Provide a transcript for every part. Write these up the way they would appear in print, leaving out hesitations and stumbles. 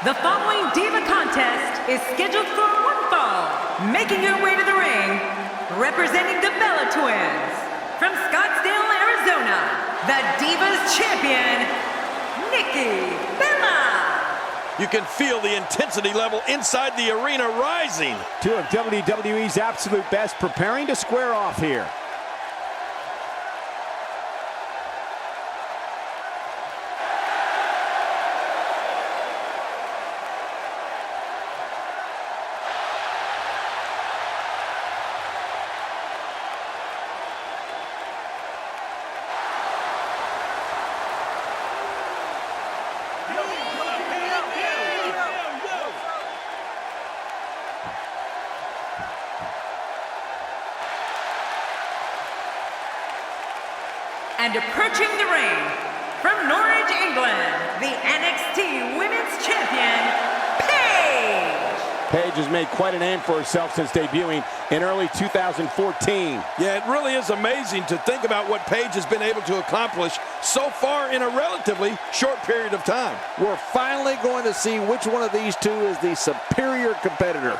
The following Diva contest is scheduled for one fall. Making her way to the ring, representing the Bella Twins. From Scottsdale, Arizona, the Divas Champion, Nikki Bella. You can feel the intensity level inside the arena rising. Two of WWE's absolute best preparing to square off here. And approaching the ring, from Norwich, England, the NXT Women's Champion, Paige! Paige has made quite a name for herself since debuting in early 2014. Yeah, it really is amazing to think about what Paige has been able to accomplish so far in a relatively short period of time. We're finally going to see which one of these two is the superior competitor.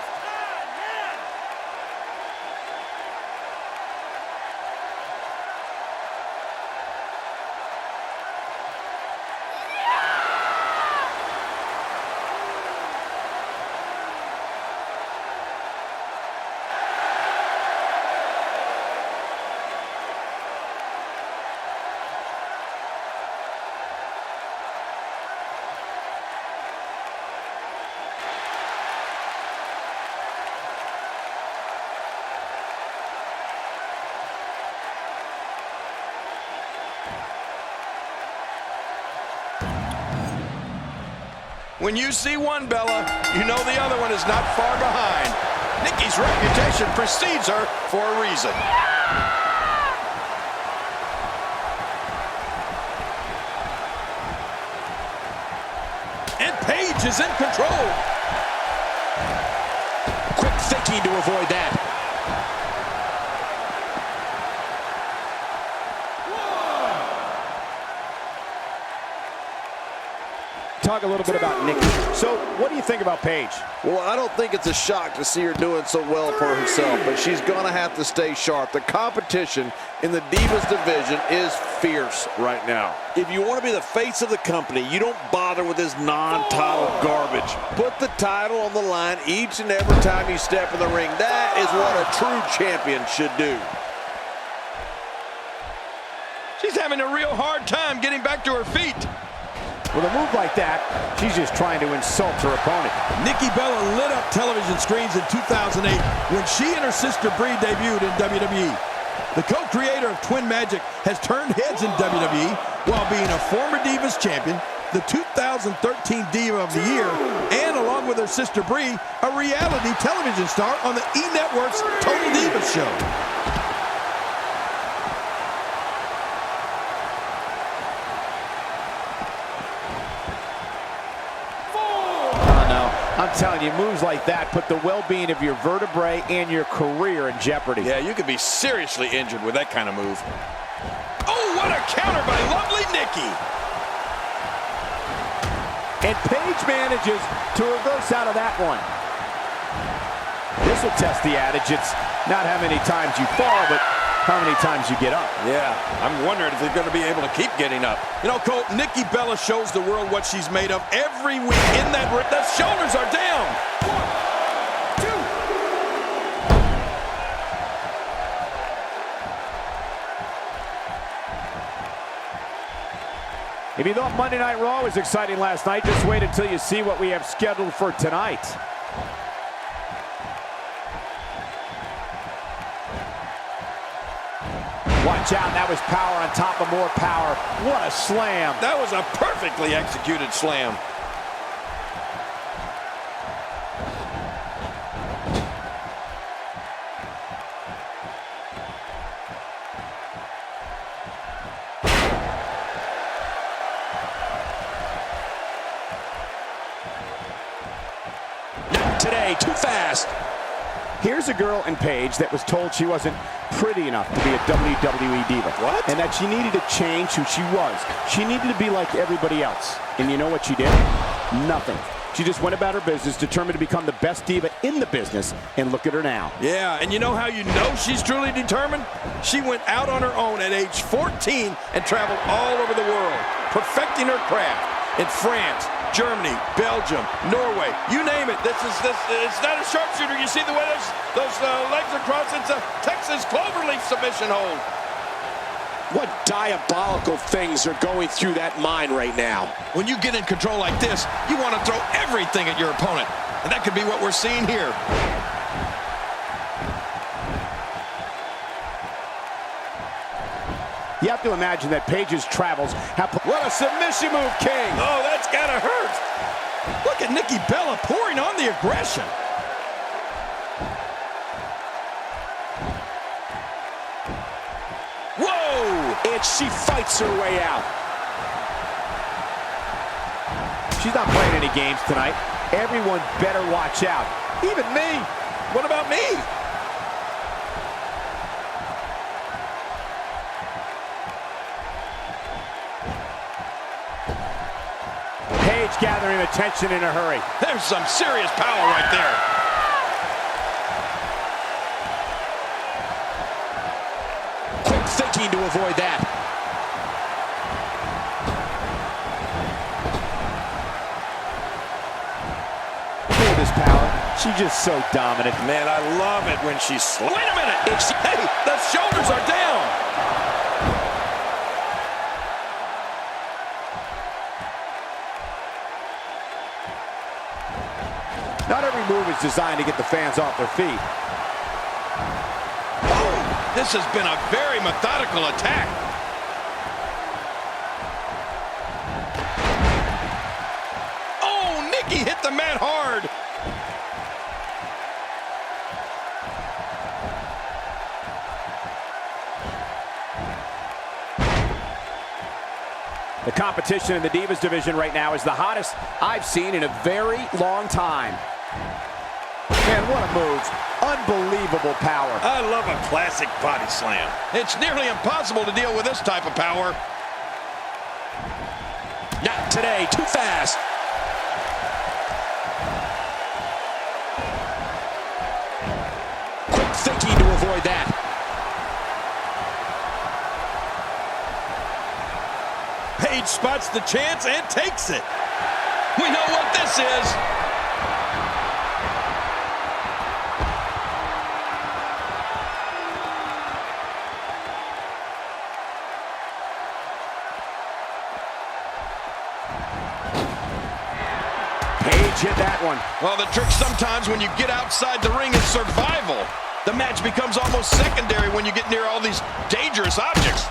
When you see one, Bella, you know the other one is not far behind. Nikki's reputation precedes her for a reason. And Paige is in control. Quick thinking to avoid that. Talk a little bit about Nikki. So, what do you think about Paige? Well, I don't think it's a shock to see her doing so well for herself, but she's going to have to stay sharp. The competition in the Divas division is fierce right now. If you want to be the face of the company, you don't bother with this non-title garbage. Put the title on the line each and every time you step in the ring. That is what a true champion should do. She's having a real hard time getting back to her feet. With a move like that, she's just trying to insult her opponent. Nikki Bella lit up television screens in 2008 when she and her sister Brie debuted in WWE. The co-creator of Twin Magic has turned heads in WWE while being a former Divas champion, the 2013 Diva of the Year, and along with her sister Brie, a reality television star on the E! Network's Total Divas show. I'm telling you, moves like that put the well-being of your vertebrae and your career in jeopardy. Yeah, you could be seriously injured with that kind of move. Oh, what a counter by lovely Nikki! And Paige manages to reverse out of that one. This will test the adage. It's not how many times you fall, but how many times you get up. Yeah, I'm wondering if they're going to be able to keep getting up. You know, Cole, Nikki Bella shows the world what she's made of every week in that ring. The shoulders are down. 1, 2. If you thought Monday Night Raw was exciting last night, just wait until you see what we have scheduled for tonight. Watch out, that was power on top of more power. What a slam. That was a perfectly executed slam. Not today, too fast. Here's a girl in Paige that was told she wasn't pretty enough to be a WWE diva. What? And that she needed to change who she was. She needed to be like everybody else. And you know what she did? Nothing. She just went about her business, determined to become the best diva in the business, and look at her now. Yeah, and you know how you know she's truly determined? She went out on her own at age 14 and traveled all over the world, perfecting her craft in France, Germany, Belgium, Norway, you name it. It's not a sharpshooter. You see the way those legs are crossed? It's a Texas cloverleaf submission hold. What diabolical things are going through that mind right now? When you get in control like this, you want to throw everything at your opponent. And that could be what we're seeing here. You have to imagine that Paige's travels have... What a submission move, King! Oh, that's gotta hurt. Look at Nikki Bella pouring on the aggression. And she fights her way out. She's not playing any games tonight. Everyone better watch out. Even me. What about me? Paige gathering attention in a hurry. There's some serious power right there. Thinking to avoid that. Look at this power. She's just so dominant. Man, I love it when she's... Wait a minute! Hey, the shoulders are down! Not every move is designed to get the fans off their feet. This has been a very methodical attack. Oh, Nikki hit the mat hard. The competition in the Divas division right now is the hottest I've seen in a very long time. Man, what a move. Unbelievable power. I love a classic body slam. It's nearly impossible to deal with this type of power. Not today, too fast. Quick thinking to avoid that. Paige spots the chance and takes it. We know what this is. Paige hit that one. Well, the trick sometimes when you get outside the ring is survival. The match becomes almost secondary when you get near all these dangerous objects.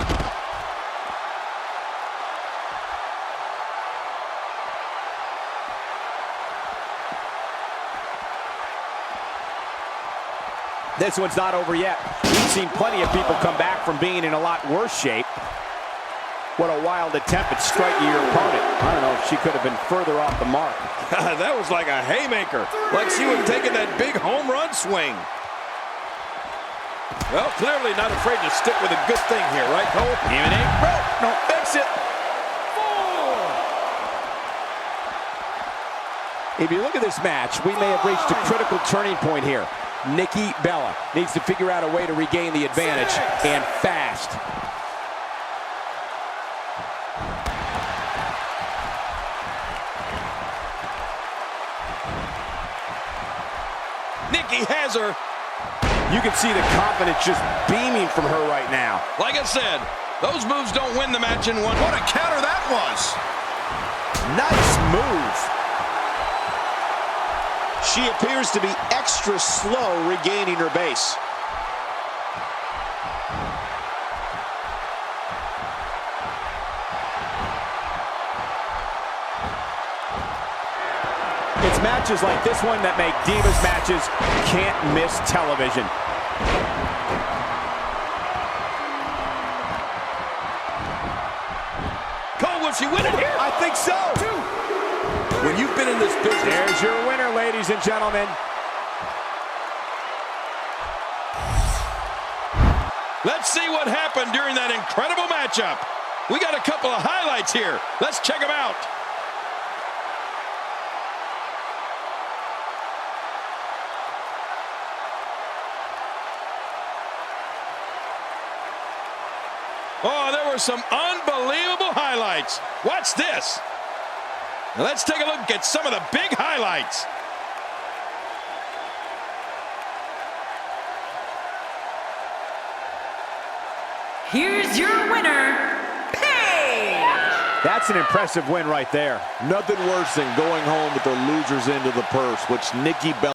This one's not over yet. We've seen plenty of people come back from being in a lot worse shape. What a wild attempt at striking your opponent. I don't know if she could have been further off the mark. That was like a haymaker, like she was taking that big home run swing. Well, clearly not afraid to stick with a good thing here, right, Cole? Even a rope. No, fix it. 4. If you look at this match, we may have reached a critical turning point here. Nikki Bella needs to figure out a way to regain the advantage, and fast. Nikki has her. You can see the confidence just beaming from her right now. Like I said, those moves don't win the match in one. What a counter that was. Nice move. She appears to be extra slow regaining her base. It's matches like this one that make Divas matches can't miss television. Cole, will she win it here? I think so. When you've been in this business... There's your winner, ladies and gentlemen. Let's see what happened during that incredible matchup. We got a couple of highlights here. Let's check them out. Oh, there were some unbelievable highlights. Watch this. Now let's take a look at some of the big highlights. Here's your winner, Paige! That's an impressive win right there. Nothing worse than going home with the loser's end of the purse, which Nikki